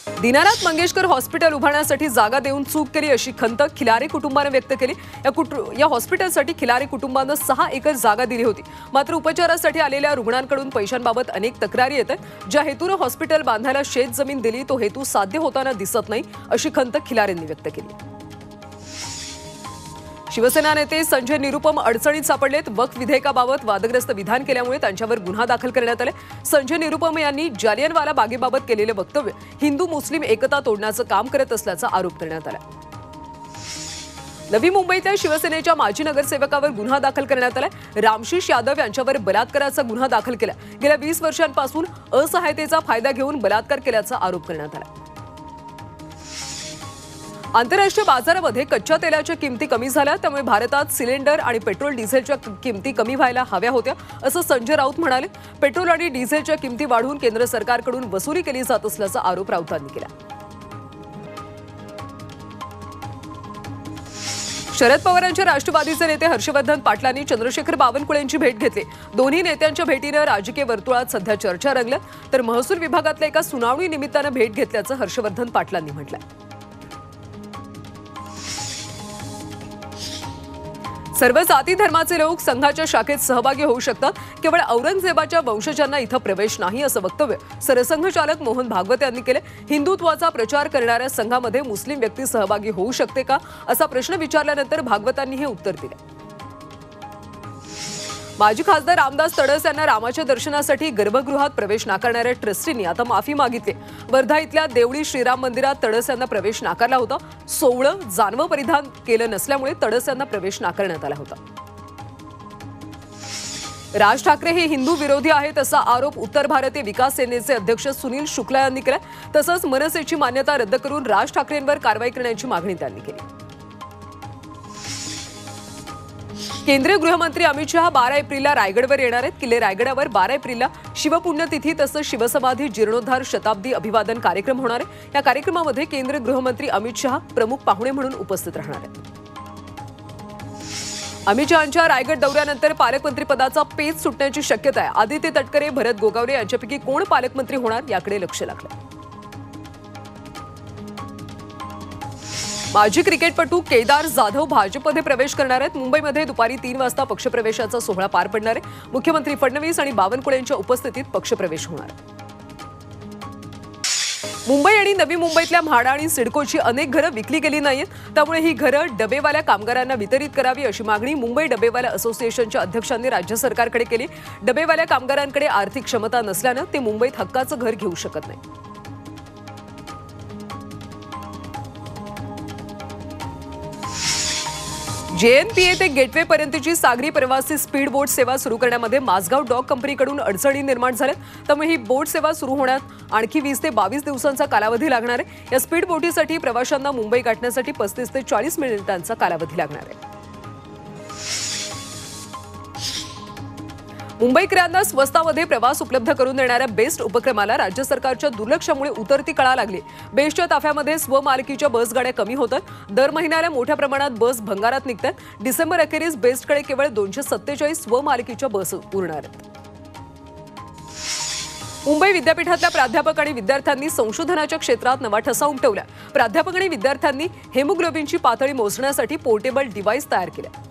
Dinanath Mangeshkar hospital उभारण्यासाठी जागा देऊन चूक केली अशी खंत खिलारी कुटुंबाने व्यक्त केली। या हॉस्पिटलसाठी खिलारी कुटुंबाने 6 एकर जागा दिली होती। मात्र उपचारासाठी आलेल्या रुग्णांकडून पैशांबाबत अनेक तक्रारी येतात। ज्या हेतूने हॉस्पिटल बांधायला शेत जमीन दिली तो हेतू साध्य होताना दिसत नाही अशी खंत खिलारींनी व्यक्त केली। शिवसेना नेते संजय निरुपम अडचणीत सापडलेत। वक्फ विधेयकाबाबत वादग्रस्त विधान केल्यामुळे त्यांच्यावर गुन्हा दाखल करण्यात आला। संजय निरुपम यांनी जालियनवाला बागेबाबत केलेले वक्तव्य हिंदू मुस्लिम एकता तोडण्याचं काम करत असल्याचा आरोप करण्यात आला। नवी मुंबईतल्या शिवसेनेच्या माजी नगरसेवकावर गुन्हा दाखल करण्यात आला। रामशीष यादव यांच्यावर बलात्काराचा गुन्हा दाखल केला। गेल्या 20 वर्षांपासून असहायतेचा फायदा घेऊन बलात्कार केल्याचा आरोप करण्यात आला। आंतरराष्ट्रीय बाजारामध्ये कच्च्या तेलाच्या किमती कमी झाल्या, त्यामुळे भारतात सिलेंडर आणि पेट्रोल डिझेलच्या किमती कमी व्हायला हव्या होत्या असं संजय राऊत म्हणाले। पेट्रोल आणि डिझेलच्या किमती वाढवून केंद्र सरकारकडून वसुली केली जात असल्याचा आरोप राऊतांनी केला। शरद पवारांच्या राष्ट्रवादीचे नेते हर्षवर्धन पाटलांनी चंद्रशेखर बावनकुळेंची भेट घेतली। दोन्ही नेत्यांच्या भेटीने राजकीय वर्तुळात सध्या चर्चा रंगल्या, तर महसूल विभागातल्या एका सुनावणी निमित्तानं भेट घेतल्याचं हर्षवर्धन पाटलांनी म्हटलंय। सर्व जाती धर्माचे लोक संघाच्या शाखेत सहभागी होऊ शकतात, केवळ औरंगजेबाच्या वंशजांना इथं प्रवेश नाही असं वक्तव्य सरसंघचालक मोहन भागवत यांनी केले। हिंदुत्वाचा प्रचार करणाऱ्या संघामध्ये मुस्लिम व्यक्ती सहभागी होऊ शकते का असा प्रश्न विचारल्यानंतर भागवतांनी हे उत्तर दिले। माजी खासदार रामदास तडस यांना रामाच्या दर्शनासाठी गर्भगृहात प्रवेश नाकारणाऱ्या ट्रस्टींनी आता माफी मागितली। वर्धा इथल्या देवळी श्रीराम मंदिरात तडस यांना प्रवेश नाकारला होता। सोवळं जानवं परिधान केलं नसल्यामुळे तडस यांना प्रवेश नाकारण्यात आला होता। राज ठाकरे हे हिंदू विरोधी आहेत असा आरोप उत्तर भारतीय विकास सेनेचे अध्यक्ष सुनील शुक्ला यांनी केला। तसंच मनसेची मान्यता रद्द करून राज ठाकरेंवर कारवाई करण्याची मागणी त्यांनी केली। केंद्रीय गृहमंत्री अमित शहा 12 एप्रिलला रायगडवर येणार आहेत। किल्ले रायगडावर 12 एप्रिलला शिवपुण्यतिथी तसंच शिवसमाधी जीर्णोद्धार शताब्दी अभिवादन कार्यक्रम होणार आहे। या कार्यक्रमामध्ये केंद्रीय गृहमंत्री अमित शहा प्रमुख पाहुणे म्हणून उपस्थित राहणार आहेत। अमित शहांच्या रायगड दौऱ्यानंतर पालकमंत्री पदाचा पेच सुटण्याची शक्यता आहे। आदित्य तटकरे, भरत गोगावले यांच्यापैकी कोण पालकमंत्री होणार याकडे लक्ष लागलं। माजी क्रिकेटपटू केदार जाधव भाजपमध्ये प्रवेश करणार आहेत। मुंबईमध्ये दुपारी 3 वाजता पक्षप्रवेशाचा सोहळा पार पडणार आहे। मुख्यमंत्री फडणवीस आणि बावनकुळेंच्या उपस्थितीत पक्षप्रवेश होणार आहे। मुंबई आणि नवी मुंबईतल्या म्हाडा आणि सिडकोची अनेक घरं विकली गेली नाहीत, त्यामुळे ही घरं डबेवाल्या कामगारांना वितरित करावी अशी मागणी मुंबई डबेवाल्या असोसिएशनच्या अध्यक्षांनी राज्य सरकारकडे केली। डबेवाल्या कामगारांकडे आर्थिक क्षमता नसल्यानं ते मुंबईत हक्काचं घर घेऊ शकत नाही। JNPA ते गेटवे पर्यंतची सागरी प्रवासी स्पीड बोट सेवा सुरू करण्यामध्ये माझगाव डॉक कंपनीकडून अडचणी निर्माण झाल्या, त्यामुळे ही बोट सेवा सुरू होण्यात आणखी 20 ते 22 दिवसांचा कालावधी लागणार आहे। या स्पीड बोटीसाठी प्रवाशांना मुंबई गाठण्यासाठी 35 ते 40 मिनिटांचा कालावधी लागणार आहे। मुंबईकरांना स्वस्तामध्ये प्रवास उपलब्ध करून देणाऱ्या बेस्ट उपक्रमाला राज्य सरकारच्या दुर्लक्षामुळे उतरती कळा लागली। बेस्टच्या ताफ्यामध्ये स्वमालकीच्या बसगाड्या कमी होतात। दर महिन्याला मोठ्या प्रमाणात बस भंगारात निघतात। डिसेंबर अखेरीस बेस्टकडे केवळ 247 स्वमालकीच्या बस उरणार आहेत। मुंबई विद्यापीठातल्या प्राध्यापक आणि विद्यार्थ्यांनी संशोधनाच्या क्षेत्रात नवा ठसा उमटवला। प्राध्यापक आणि विद्यार्थ्यांनी हेमोग्लोबिनची पातळी मोजण्यासाठी पोर्टेबल डिव्हाइस तयार केले।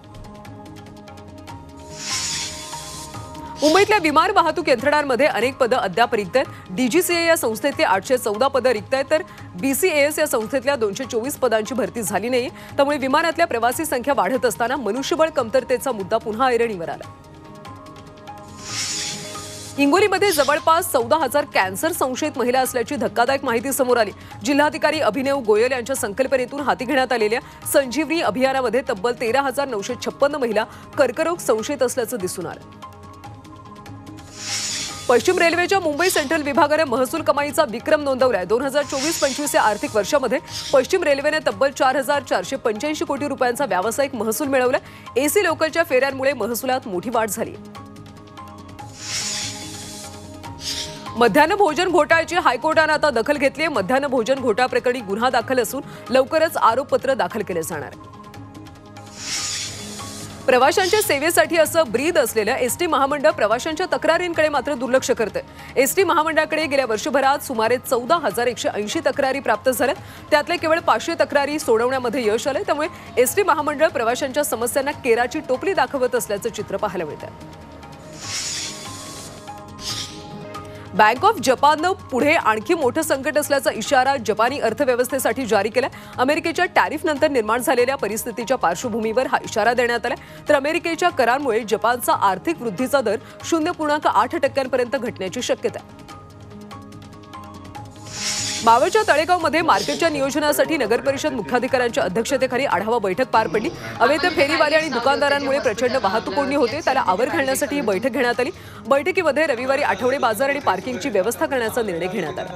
मुंबईतल्या विमान वाहतूक यंत्रणांमध्ये अनेक पदं अद्याप रिक्त आहेत। DGCA या संस्थेतले 814 पदं रिक्त आहेत, तर BCAS या संस्थेतल्या 224 पदांची भरती झाली नाही, त्यामुळे विमानातल्या प्रवासी संख्या वाढत असताना मनुष्यबळ कमतरतेचा मुद्दा पुन्हा ऐरणीवर आला। हिंगोलीमध्ये जवळपास 14,000 कॅन्सर संशयित महिला असल्याची धक्कादायक माहिती समोर आली। जिल्हाधिकारी अभिनव गोयल यांच्या संकल्पनेतून हाती घेण्यात आलेल्या संजीवनी अभियानामध्ये तब्बल 13,956 महिला कर्करोग संशयित असल्याचं दिसून आलं। पश्चिम रेल्वेच्या मुंबई सेंट्रल विभागाने महसूल कमाईचा विक्रम नोंदवलाय। 2024-25 या आर्थिक वर्षामध्ये पश्चिम रेल्वेने तब्बल 4,485 कोटी रुपयांचा व्यावसायिक महसूल मिळवला। AC लोकलच्या फेऱ्यांमुळे महसुलात मोठी वाढ झाली। मध्यान्ह भोजन घोटाळ्याची हायकोर्टाने आता दखल घेतली आहे। मध्यान्ह भोजन घोटाळ्याप्रकरणी गुन्हा दाखल असून लवकरच आरोपपत्र दाखल केले जाणार आहे। प्रवाशांच्या सेवेसाठी असं ब्रीद असलेलं एसटी महामंडळ प्रवाशांच्या तक्रारींकडे मात्र दुर्लक्ष करते। एसटी महामंडळाकडे गेल्या वर्षभरात सुमारे 14,180 तक्रारी प्राप्त झाल्या। त्यातले केवळ 500 तक्रारी सोडवण्यामध्ये यश आले। त्यामुळे एसटी महामंडळ प्रवाशांच्या समस्यांना केराची टोपली दाखवत असल्याचं चित्र पाहायला मिळतं। बँक ऑफ जपाननं पुढे आणखी मोठं संकट असल्याचा इशारा जपानी अर्थव्यवस्थेसाठी जारी केला। अमेरिकेच्या टॅरिफनंतर निर्माण झालेल्या परिस्थितीच्या पार्श्वभूमीवर हा इशारा देण्यात आला। तर अमेरिकेच्या करारामुळे जपानचा आर्थिक वृद्धीचा दर 0.8% घटण्याची शक्यता आहे। मावळच्या तळेगावमध्ये मार्केटच्या नियोजनासाठी नगरपरिषद मुख्याधिकाऱ्यांच्या अध्यक्षतेखाली आढावा बैठक पार पडली। अवैध फेरीवाले आणि दुकानदारांमुळे प्रचंड वाहतूक कोंडी होते, त्याला आवर घालण्यासाठी ही बैठक घेण्यात आली। बैठकीमध्ये रविवारी आठवडे बाजार आणि पार्किंगची व्यवस्था करण्याचा निर्णय घेण्यात आला।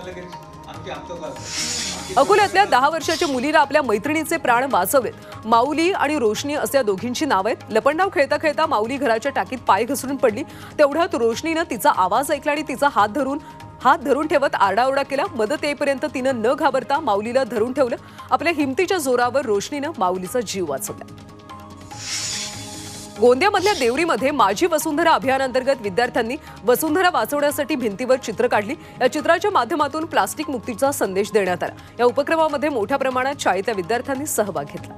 अकोल्यातल्या 10 वर्षाच्या मुलीला आपल्या मैत्रिणीचे प्राण वाचवलेत। माऊली आणि रोशनी असे दोघींची नाव आहेत। लपंडाव खेळता खेळता माऊली घराच्या टाकीत पाय घसरून पडली। तेवढ्यात रोशनीनं तिचा आवाज ऐकला आणि तिचा हात धरून ठेवत आरडाओरडा केला। मदत येईपर्यंत तिनं न घाबरता माऊलीला धरून ठेवलं। आपल्या हिमतीच्या जोरावर रोशनीनं माऊलीचा जीव वाचवला। गोंदियामधल्या देवरीमध्ये माझी वसुंधरा अभियानांतर्गत विद्यार्थ्यांनी वसुंधरा वाचवण्यासाठी भिंतीवर चित्र काढली। या चित्राच्या माध्यमातून प्लास्टिक मुक्तीचा संदेश देण्यात आला। या उपक्रमामध्ये मोठ्या प्रमाणात शाळेतल्या विद्यार्थ्यांनी सहभाग घेतला।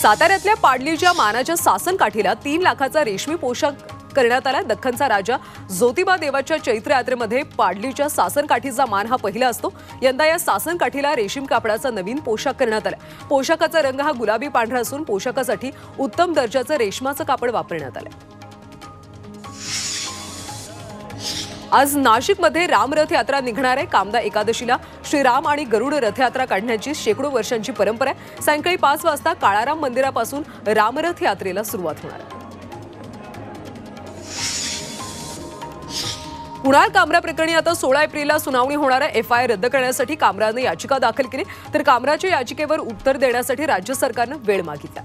साताऱ्यातल्या पाडलीच्या मानाच्या सासन काठीला 3 लाखाचा रेशमी पोशाख करण्यात आला। दख्खनचा राजा ज्योतिबा देवाच्या चैत्र यात्रेमध्ये पाडलीच्या सासन काठीचा मान हा पहिला असतो। यंदा या सासन काठीला रेशीम कापडाचा नवीन पोशाख करण्यात आला। पोशाखाचा रंग हा गुलाबी पांढरा असून पोशाखासाठी उत्तम दर्जाचं रेशमाचं कापड वापरण्यात आलं। आज नाशिकमध्ये रामरथ यात्रा निघणार आहे। कामदा एकादशीला श्रीराम आणि गरुड रथयात्रा काढण्याची शेकडो वर्षांची परंपरा आहे। सायंकाळी 5 वाजता काळाराम मंदिरापासून रामरथ यात्रेला सुरुवात होणार आहे। कुणाल कामरा प्रकरणी आता 16 एप्रिलला सुनावणी होणार आहे। एफआयआर रद्द करण्यासाठी कामराने याचिका दाखल केली, तर कामराच्या याचिकेवर उत्तर देण्यासाठी राज्य सरकारनं वेळ मागितला।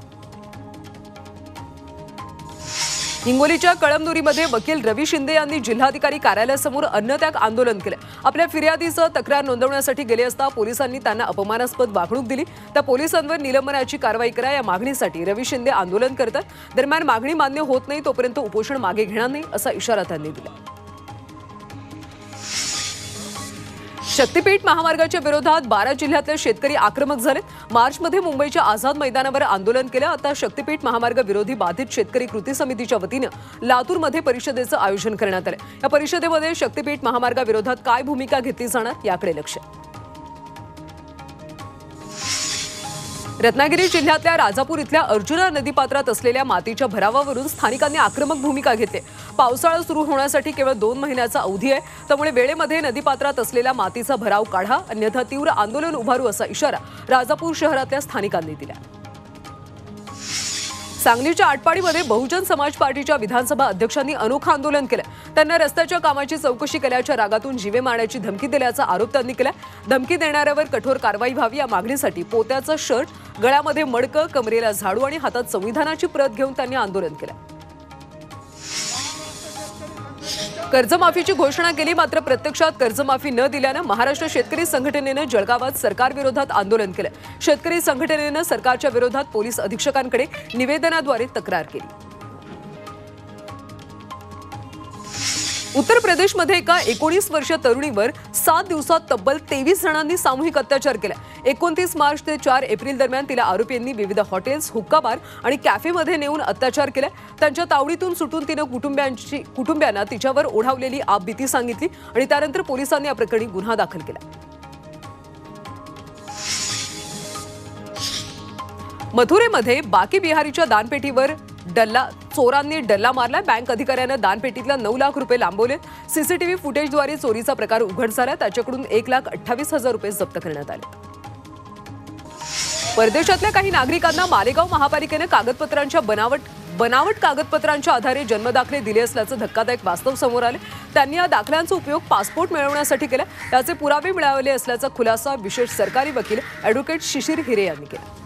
हिंगोलीच्या कळमनुरीमध्ये वकील रवी शिंदे यांनी जिल्हाधिकारी कार्यालयासमोर अन्नत्याग आंदोलन केलं। आपल्या फिर्यादीसह तक्रार नोंदवण्यासाठी गेले असता पोलिसांनी त्यांना अपमानास्पद वागणूक दिली। त्या पोलिसांवर निलंबनाची कारवाई करा या मागणीसाठी रवी शिंदे आंदोलन करतात। दरम्यान मागणी मान्य होत नाही तोपर्यंत उपोषण मागे घेणार नाही असा इशारा त्यांनी दिला। शक्तीपीठ महामार्गाच्या विरोधात 12 जिल्ह्यातले शेतकरी आक्रमक झाले। मार्चमध्ये मुंबईच्या आझाद मैदानावर आंदोलन केलं। आता शक्तीपीठ महामार्ग विरोधी बाधित शेतकरी कृती समितीच्या वतीनं लातूरमध्ये परिषदेचं आयोजन करण्यात आलं। या परिषदेमध्ये शक्तीपीठ महामार्गाविरोधात काय भूमिका घेतली जाणार याकडे लक्ष आहे। रत्नागिरी जिल्ह्यातल्या राजापूर इथल्या अर्जुना नदीपात्रात असलेल्या मातीच्या भरावावरून स्थानिकांनी आक्रमक भूमिका घेतली। पावसाळा सुरू होण्यासाठी केवळ 2 महिन्याचा अवधी आहे, त्यामुळे वेळेमध्ये नदीपात्रात असलेल्या मातीचा भराव काढा, अन्यथा तीव्र आंदोलन उभारू असा इशारा राजापूर शहरातल्या स्थानिकांनी दिला। सांगलीच्या आटपाडीमध्ये बहुजन समाज पार्टीच्या विधानसभा अध्यक्षांनी अनोखं आंदोलन केलं। त्यांना रस्त्याच्या कामाची चौकशी केल्याच्या रागातून जीवे मारण्याची धमकी दिल्याचा आरोप त्यांनी केला। धमकी देणाऱ्यावर कठोर कारवाई व्हावी या मागणीसाठी पोत्याचं शर्ट, गळ्यामध्ये मडकं, कमरेला झाडू आणि हातात संविधानाची प्रत घेऊन त्यांनी आंदोलन केलं। कर्जमाफीची घोषणा केली, मात्र प्रत्यक्षात कर्जमाफी न दिल्यानं महाराष्ट्र शेतकरी संघटनेनं जळगावात सरकारविरोधात आंदोलन केलं। शेतकरी संघटनेनं सरकारच्या विरोधात पोलीस अधीक्षकांकडे निवेदनाद्वारे तक्रार केली। उत्तर प्रदेशमध्ये एका 19 वर्षीय तरुणीवर 7 दिवसात तब्बल 23 जणांनी सामूहिक अत्याचार केला। 29 मार्च ते 4 एप्रिल दरम्यान तिला आरोपींनी विविध हॉटेल्स, हुक्का बार आणि कॅफेमध्ये नेऊन अत्याचार केला। त्यांच्या तावडीतून सुटून तिनं कुटुंबियांना तिच्यावर ओढावलेली आपबीती सांगितली आणि त्यानंतर पोलिसांनी या प्रकरणी गुन्हा दाखल केला। मथुरेमध्ये बाकी बिहारीच्या दानपेटीवर चोरांनी डल्ला मारला। बँक अधिकाऱ्यानं दानपेटीतला 9 लाख रुपये लांबवले। सीसीटीव्ही फुटेजद्वारे चोरीचा प्रकार उघड झाला। त्याच्याकडून 1,28,000 रुपये जप्त करण्यात आले। परदेशातल्या काही नागरिकांना मालेगाव महापालिकेने कागदपत्रांच्या बनावट कागदपत्रांच्या आधारे जन्मदाखले दिले असल्याचं धक्कादायक वास्तव समोर आले। त्यांनी या दाखल्यांचा उपयोग पासपोर्ट मिळवण्यासाठी केला। त्याचे पुरावे मिळाले असल्याचा खुलासा विशेष सरकारी वकील ॲडव्होकेट शिशिर हिरे यांनी केला।